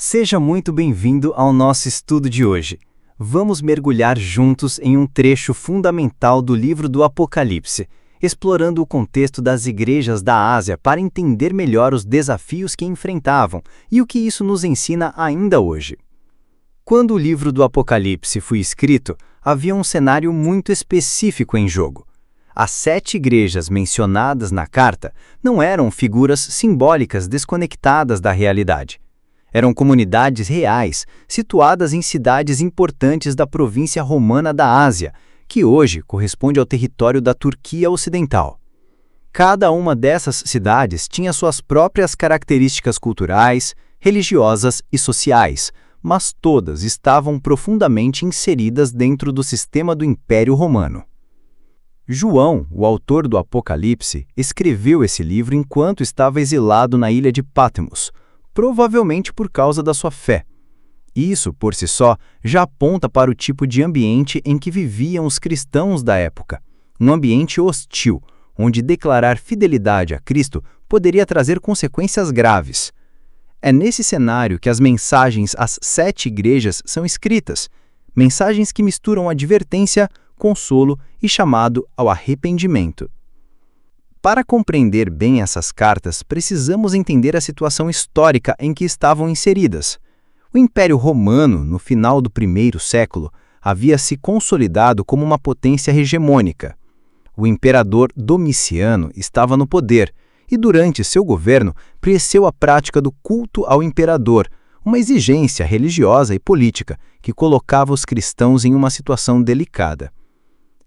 Seja muito bem-vindo ao nosso estudo de hoje. Vamos mergulhar juntos em um trecho fundamental do livro do Apocalipse, explorando o contexto das igrejas da Ásia para entender melhor os desafios que enfrentavam e o que isso nos ensina ainda hoje. Quando o livro do Apocalipse foi escrito, havia um cenário muito específico em jogo. As 7 igrejas mencionadas na carta não eram figuras simbólicas desconectadas da realidade. Eram comunidades reais, situadas em cidades importantes da província romana da Ásia, que hoje corresponde ao território da Turquia Ocidental. Cada uma dessas cidades tinha suas próprias características culturais, religiosas e sociais, mas todas estavam profundamente inseridas dentro do sistema do Império Romano. João, o autor do Apocalipse, escreveu esse livro enquanto estava exilado na ilha de Patmos, provavelmente por causa da sua fé. Isso, por si só, já aponta para o tipo de ambiente em que viviam os cristãos da época. Um ambiente hostil, onde declarar fidelidade a Cristo poderia trazer consequências graves. É nesse cenário que as mensagens às 7 igrejas são escritas, mensagens que misturam advertência, consolo e chamado ao arrependimento. Para compreender bem essas cartas, precisamos entender a situação histórica em que estavam inseridas. O Império Romano, no final do primeiro século, havia se consolidado como uma potência hegemônica. O imperador Domiciano estava no poder e, durante seu governo, cresceu a prática do culto ao imperador, uma exigência religiosa e política que colocava os cristãos em uma situação delicada.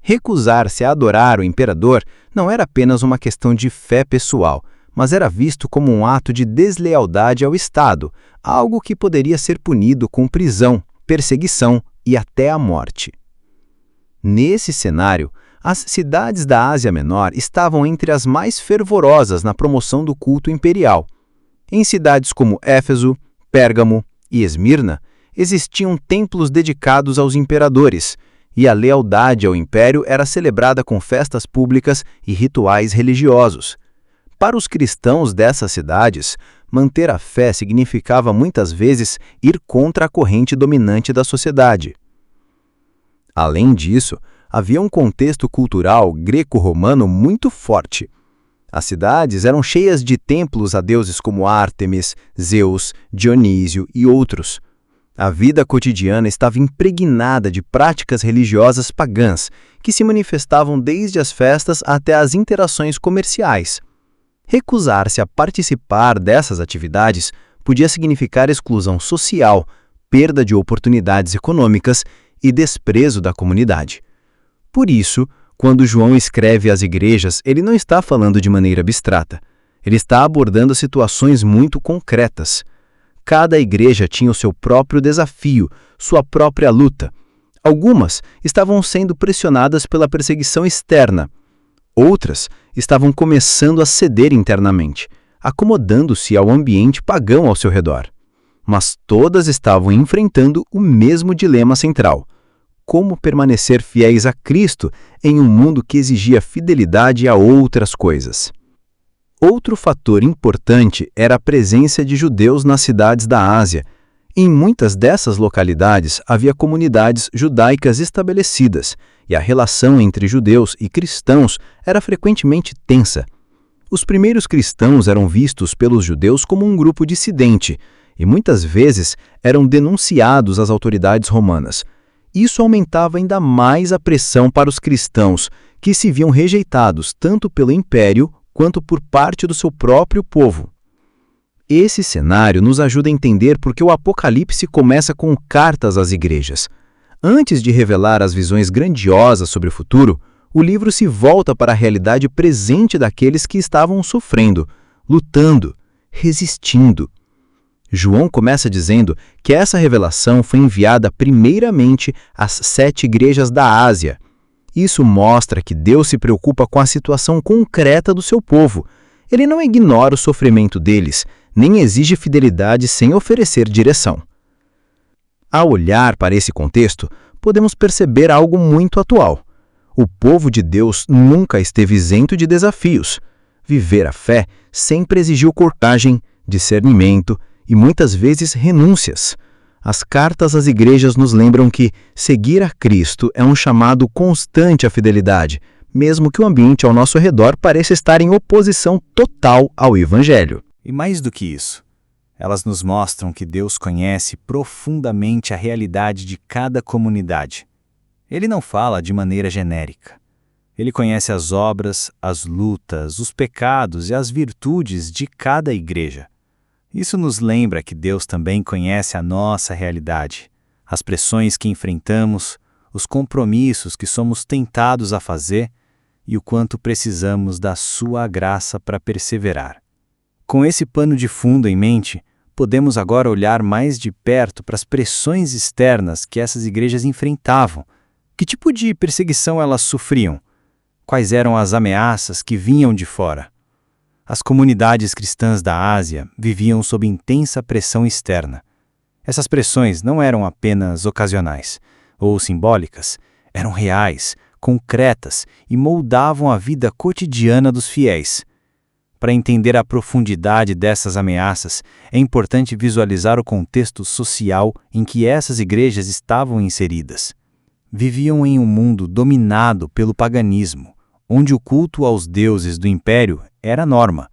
Recusar-se a adorar o imperador não era apenas uma questão de fé pessoal, mas era visto como um ato de deslealdade ao Estado, algo que poderia ser punido com prisão, perseguição e até a morte. Nesse cenário, as cidades da Ásia Menor estavam entre as mais fervorosas na promoção do culto imperial. Em cidades como Éfeso, Pérgamo e Esmirna, existiam templos dedicados aos imperadores, e a lealdade ao império era celebrada com festas públicas e rituais religiosos. Para os cristãos dessas cidades, manter a fé significava muitas vezes ir contra a corrente dominante da sociedade. Além disso, havia um contexto cultural greco-romano muito forte. As cidades eram cheias de templos a deuses como Ártemis, Zeus, Dionísio e outros. A vida cotidiana estava impregnada de práticas religiosas pagãs, que se manifestavam desde as festas até as interações comerciais. Recusar-se a participar dessas atividades podia significar exclusão social, perda de oportunidades econômicas e desprezo da comunidade. Por isso, quando João escreve às igrejas, ele não está falando de maneira abstrata. Ele está abordando situações muito concretas. Cada igreja tinha o seu próprio desafio, sua própria luta. Algumas estavam sendo pressionadas pela perseguição externa. Outras estavam começando a ceder internamente, acomodando-se ao ambiente pagão ao seu redor. Mas todas estavam enfrentando o mesmo dilema central: como permanecer fiéis a Cristo em um mundo que exigia fidelidade a outras coisas. Outro fator importante era a presença de judeus nas cidades da Ásia. Em muitas dessas localidades havia comunidades judaicas estabelecidas, e a relação entre judeus e cristãos era frequentemente tensa. Os primeiros cristãos eram vistos pelos judeus como um grupo dissidente, e muitas vezes eram denunciados às autoridades romanas. Isso aumentava ainda mais a pressão para os cristãos, que se viam rejeitados tanto pelo império quanto por parte do seu próprio povo. Esse cenário nos ajuda a entender por que o Apocalipse começa com cartas às igrejas. Antes de revelar as visões grandiosas sobre o futuro, o livro se volta para a realidade presente daqueles que estavam sofrendo, lutando, resistindo. João começa dizendo que essa revelação foi enviada primeiramente às 7 igrejas da Ásia. Isso mostra que Deus se preocupa com a situação concreta do seu povo. Ele não ignora o sofrimento deles, nem exige fidelidade sem oferecer direção. Ao olhar para esse contexto, podemos perceber algo muito atual. O povo de Deus nunca esteve isento de desafios. Viver a fé sempre exigiu coragem, discernimento e muitas vezes renúncias. As cartas às igrejas nos lembram que seguir a Cristo é um chamado constante à fidelidade, mesmo que o ambiente ao nosso redor pareça estar em oposição total ao Evangelho. E mais do que isso, elas nos mostram que Deus conhece profundamente a realidade de cada comunidade. Ele não fala de maneira genérica. Ele conhece as obras, as lutas, os pecados e as virtudes de cada igreja. Isso nos lembra que Deus também conhece a nossa realidade, as pressões que enfrentamos, os compromissos que somos tentados a fazer e o quanto precisamos da sua graça para perseverar. Com esse pano de fundo em mente, podemos agora olhar mais de perto para as pressões externas que essas igrejas enfrentavam. Que tipo de perseguição elas sofriam? Quais eram as ameaças que vinham de fora? As comunidades cristãs da Ásia viviam sob intensa pressão externa. Essas pressões não eram apenas ocasionais ou simbólicas, eram reais, concretas e moldavam a vida cotidiana dos fiéis. Para entender a profundidade dessas ameaças, é importante visualizar o contexto social em que essas igrejas estavam inseridas. Viviam em um mundo dominado pelo paganismo, onde o culto aos deuses do império era a norma,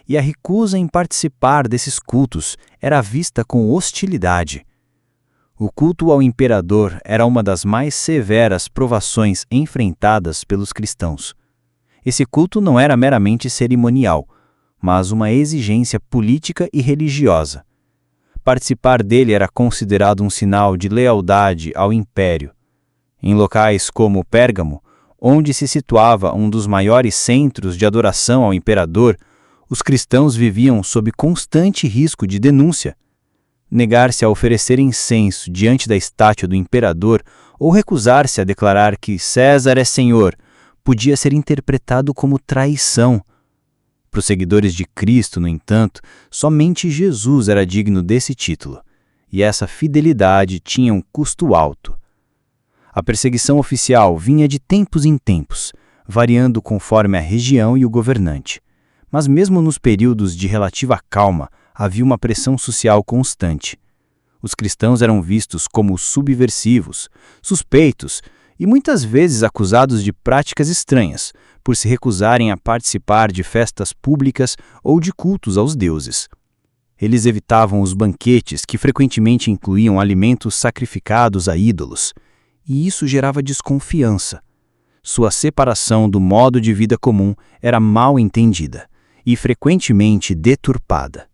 e a recusa em participar desses cultos era vista com hostilidade. O culto ao imperador era uma das mais severas provações enfrentadas pelos cristãos. Esse culto não era meramente cerimonial, mas uma exigência política e religiosa. Participar dele era considerado um sinal de lealdade ao império. Em locais como Pérgamo, onde se situava um dos maiores centros de adoração ao imperador, os cristãos viviam sob constante risco de denúncia. Negar-se a oferecer incenso diante da estátua do imperador ou recusar-se a declarar que César é senhor podia ser interpretado como traição. Para os seguidores de Cristo, no entanto, somente Jesus era digno desse título, e essa fidelidade tinha um custo alto. A perseguição oficial vinha de tempos em tempos, variando conforme a região e o governante. Mas mesmo nos períodos de relativa calma, havia uma pressão social constante. Os cristãos eram vistos como subversivos, suspeitos e muitas vezes acusados de práticas estranhas, por se recusarem a participar de festas públicas ou de cultos aos deuses. Eles evitavam os banquetes que frequentemente incluíam alimentos sacrificados a ídolos, e isso gerava desconfiança. Sua separação do modo de vida comum era mal entendida e frequentemente deturpada.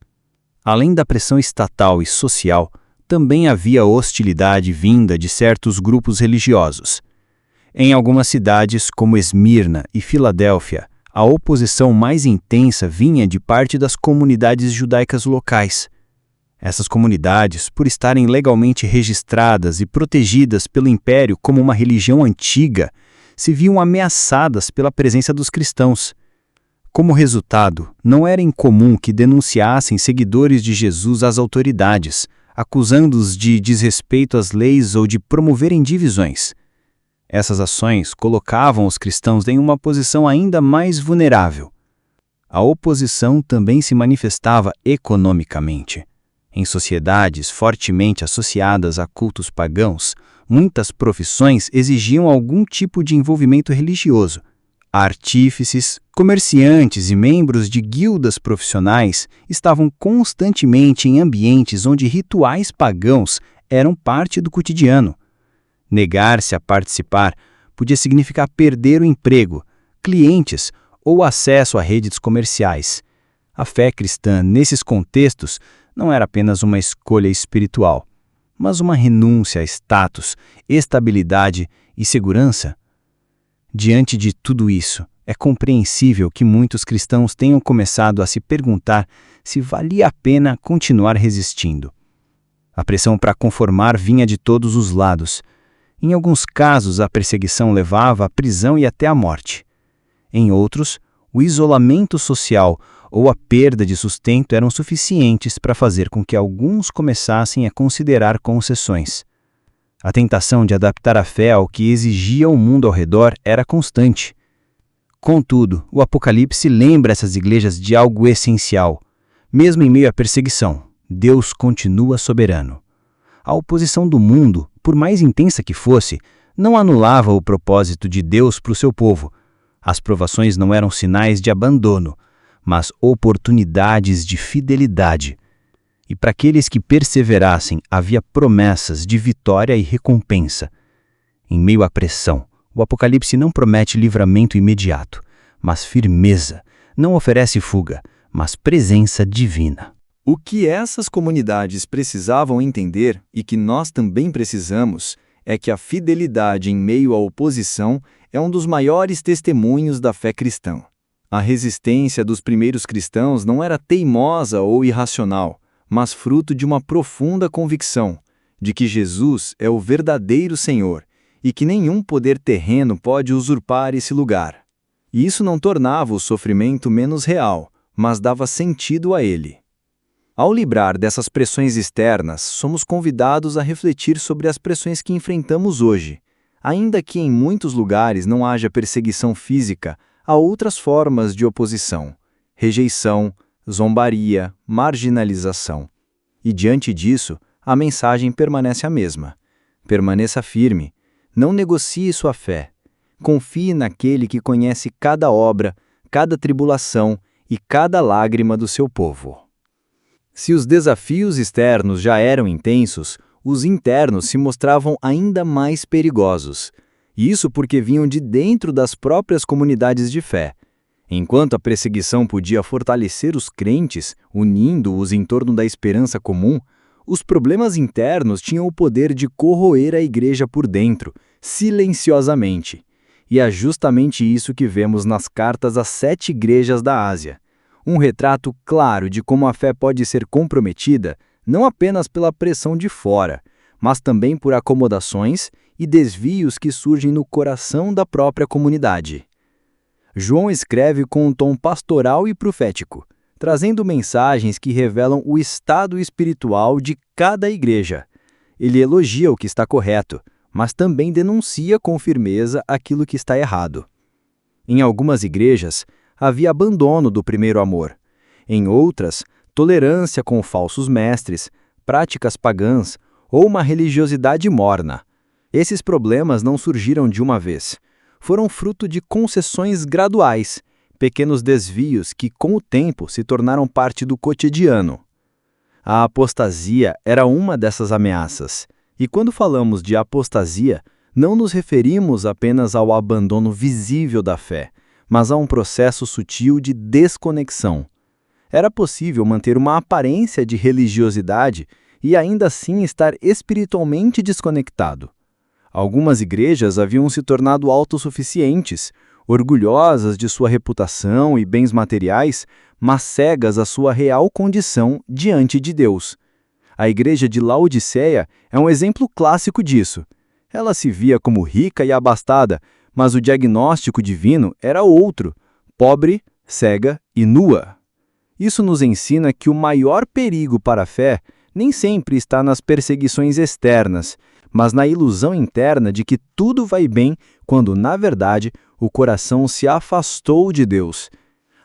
Além da pressão estatal e social, também havia hostilidade vinda de certos grupos religiosos. Em algumas cidades, como Esmirna e Filadélfia, a oposição mais intensa vinha de parte das comunidades judaicas locais. Essas comunidades, por estarem legalmente registradas e protegidas pelo Império como uma religião antiga, se viam ameaçadas pela presença dos cristãos. Como resultado, não era incomum que denunciassem seguidores de Jesus às autoridades, acusando-os de desrespeito às leis ou de promoverem divisões. Essas ações colocavam os cristãos em uma posição ainda mais vulnerável. A oposição também se manifestava economicamente. Em sociedades fortemente associadas a cultos pagãos, muitas profissões exigiam algum tipo de envolvimento religioso. Artífices, comerciantes e membros de guildas profissionais estavam constantemente em ambientes onde rituais pagãos eram parte do cotidiano. Negar-se a participar podia significar perder o emprego, clientes ou acesso a redes comerciais. A fé cristã, nesses contextos, não era apenas uma escolha espiritual, mas uma renúncia a status, estabilidade e segurança. Diante de tudo isso, é compreensível que muitos cristãos tenham começado a se perguntar se valia a pena continuar resistindo. A pressão para conformar vinha de todos os lados. Em alguns casos, a perseguição levava à prisão e até à morte. Em outros, o isolamento social ou a perda de sustento eram suficientes para fazer com que alguns começassem a considerar concessões. A tentação de adaptar a fé ao que exigia o mundo ao redor era constante. Contudo, o Apocalipse lembra essas igrejas de algo essencial. Mesmo em meio à perseguição, Deus continua soberano. A oposição do mundo, por mais intensa que fosse, não anulava o propósito de Deus para o seu povo. As provações não eram sinais de abandono, mas oportunidades de fidelidade. E para aqueles que perseverassem, havia promessas de vitória e recompensa. Em meio à pressão, o Apocalipse não promete livramento imediato, mas firmeza, não oferece fuga, mas presença divina. O que essas comunidades precisavam entender, e que nós também precisamos, é que a fidelidade em meio à oposição é um dos maiores testemunhos da fé cristã. A resistência dos primeiros cristãos não era teimosa ou irracional, mas fruto de uma profunda convicção de que Jesus é o verdadeiro Senhor e que nenhum poder terreno pode usurpar esse lugar. E isso não tornava o sofrimento menos real, mas dava sentido a ele. Ao livrar dessas pressões externas, somos convidados a refletir sobre as pressões que enfrentamos hoje. Ainda que em muitos lugares não haja perseguição física, há outras formas de oposição: rejeição, zombaria, marginalização. E diante disso, a mensagem permanece a mesma. Permaneça firme, não negocie sua fé. Confie naquele que conhece cada obra, cada tribulação e cada lágrima do seu povo. Se os desafios externos já eram intensos, os internos se mostravam ainda mais perigosos. Isso porque vinham de dentro das próprias comunidades de fé. Enquanto a perseguição podia fortalecer os crentes, unindo-os em torno da esperança comum, os problemas internos tinham o poder de corroer a igreja por dentro, silenciosamente. E é justamente isso que vemos nas cartas às 7 igrejas da Ásia. Um retrato claro de como a fé pode ser comprometida não apenas pela pressão de fora, mas também por acomodações e desvios que surgem no coração da própria comunidade. João escreve com um tom pastoral e profético, trazendo mensagens que revelam o estado espiritual de cada igreja. Ele elogia o que está correto, mas também denuncia com firmeza aquilo que está errado. Em algumas igrejas, havia abandono do primeiro amor. Em outras, tolerância com falsos mestres, práticas pagãs ou uma religiosidade morna. Esses problemas não surgiram de uma vez. Foram fruto de concessões graduais, pequenos desvios que, com o tempo, se tornaram parte do cotidiano. A apostasia era uma dessas ameaças. E quando falamos de apostasia, não nos referimos apenas ao abandono visível da fé, mas a um processo sutil de desconexão. Era possível manter uma aparência de religiosidade e ainda assim estar espiritualmente desconectado. Algumas igrejas haviam se tornado autossuficientes, orgulhosas de sua reputação e bens materiais, mas cegas à sua real condição diante de Deus. A igreja de Laodiceia é um exemplo clássico disso. Ela se via como rica e abastada, mas o diagnóstico divino era outro: pobre, cega e nua. Isso nos ensina que o maior perigo para a fé nem sempre está nas perseguições externas, mas na ilusão interna de que tudo vai bem quando, na verdade, o coração se afastou de Deus.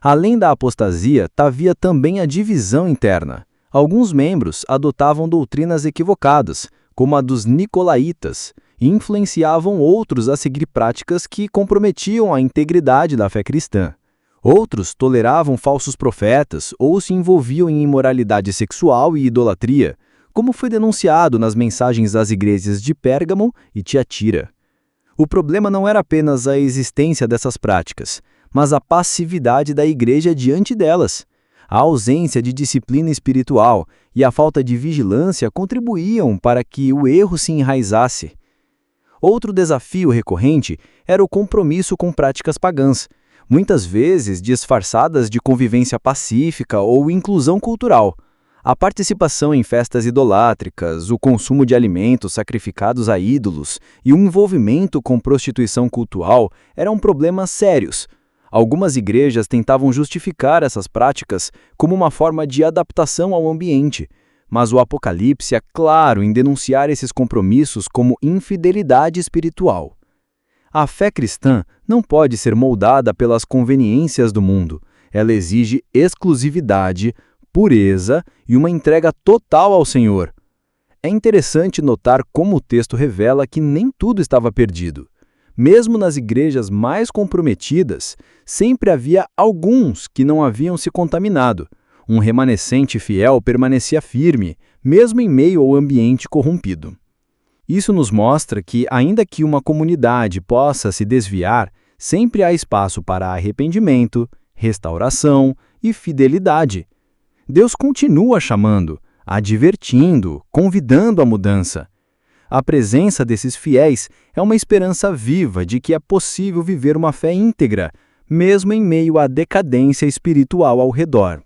Além da apostasia, havia também a divisão interna. Alguns membros adotavam doutrinas equivocadas, como a dos nicolaítas, e influenciavam outros a seguir práticas que comprometiam a integridade da fé cristã. Outros toleravam falsos profetas ou se envolviam em imoralidade sexual e idolatria, como foi denunciado nas mensagens às igrejas de Pérgamo e Tiatira. O problema não era apenas a existência dessas práticas, mas a passividade da igreja diante delas. A ausência de disciplina espiritual e a falta de vigilância contribuíam para que o erro se enraizasse. Outro desafio recorrente era o compromisso com práticas pagãs, muitas vezes disfarçadas de convivência pacífica ou inclusão cultural. A participação em festas idolátricas, o consumo de alimentos sacrificados a ídolos e o envolvimento com prostituição cultural eram problemas sérios. Algumas igrejas tentavam justificar essas práticas como uma forma de adaptação ao ambiente, mas o Apocalipse é claro em denunciar esses compromissos como infidelidade espiritual. A fé cristã não pode ser moldada pelas conveniências do mundo. Ela exige exclusividade, pureza e uma entrega total ao Senhor. É interessante notar como o texto revela que nem tudo estava perdido. Mesmo nas igrejas mais comprometidas, sempre havia alguns que não haviam se contaminado. Um remanescente fiel permanecia firme, mesmo em meio ao ambiente corrompido. Isso nos mostra que, ainda que uma comunidade possa se desviar, sempre há espaço para arrependimento, restauração e fidelidade. Deus continua chamando, advertindo, convidando à mudança. A presença desses fiéis é uma esperança viva de que é possível viver uma fé íntegra, mesmo em meio à decadência espiritual ao redor.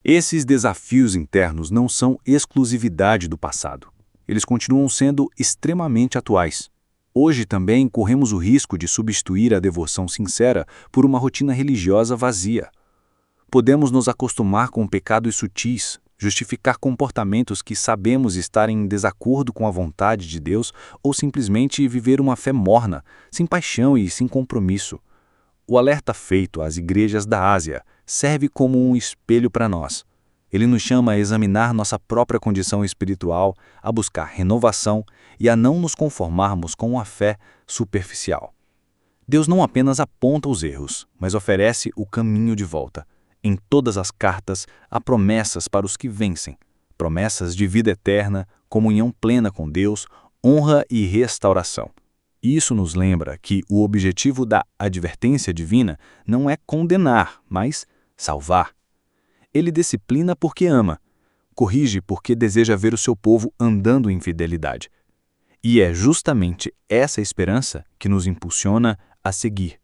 Esses desafios internos não são exclusividade do passado. Eles continuam sendo extremamente atuais. Hoje também corremos o risco de substituir a devoção sincera por uma rotina religiosa vazia. Podemos nos acostumar com pecados sutis, justificar comportamentos que sabemos estar em desacordo com a vontade de Deus ou simplesmente viver uma fé morna, sem paixão e sem compromisso. O alerta feito às igrejas da Ásia serve como um espelho para nós. Ele nos chama a examinar nossa própria condição espiritual, a buscar renovação e a não nos conformarmos com uma fé superficial. Deus não apenas aponta os erros, mas oferece o caminho de volta. Em todas as cartas, há promessas para os que vencem, promessas de vida eterna, comunhão plena com Deus, honra e restauração. Isso nos lembra que o objetivo da advertência divina não é condenar, mas salvar. Ele disciplina porque ama, corrige porque deseja ver o seu povo andando em fidelidade. E é justamente essa esperança que nos impulsiona a seguir.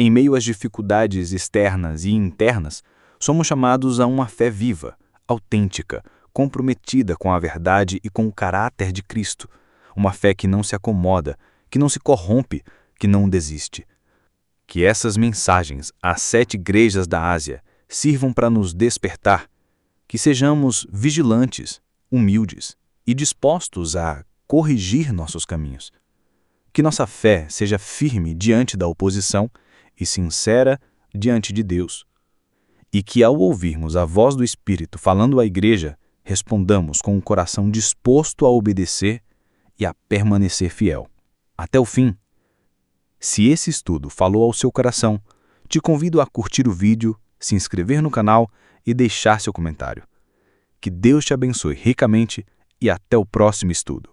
Em meio às dificuldades externas e internas, somos chamados a uma fé viva, autêntica, comprometida com a verdade e com o caráter de Cristo. Uma fé que não se acomoda, que não se corrompe, que não desiste. Que essas mensagens às 7 igrejas da Ásia sirvam para nos despertar, que sejamos vigilantes, humildes e dispostos a corrigir nossos caminhos. Que nossa fé seja firme diante da oposição e sincera diante de Deus. E que, ao ouvirmos a voz do Espírito falando à igreja, respondamos com o coração disposto a obedecer e a permanecer fiel. Até o fim. Se esse estudo falou ao seu coração, te convido a curtir o vídeo, se inscrever no canal e deixar seu comentário. Que Deus te abençoe ricamente e até o próximo estudo.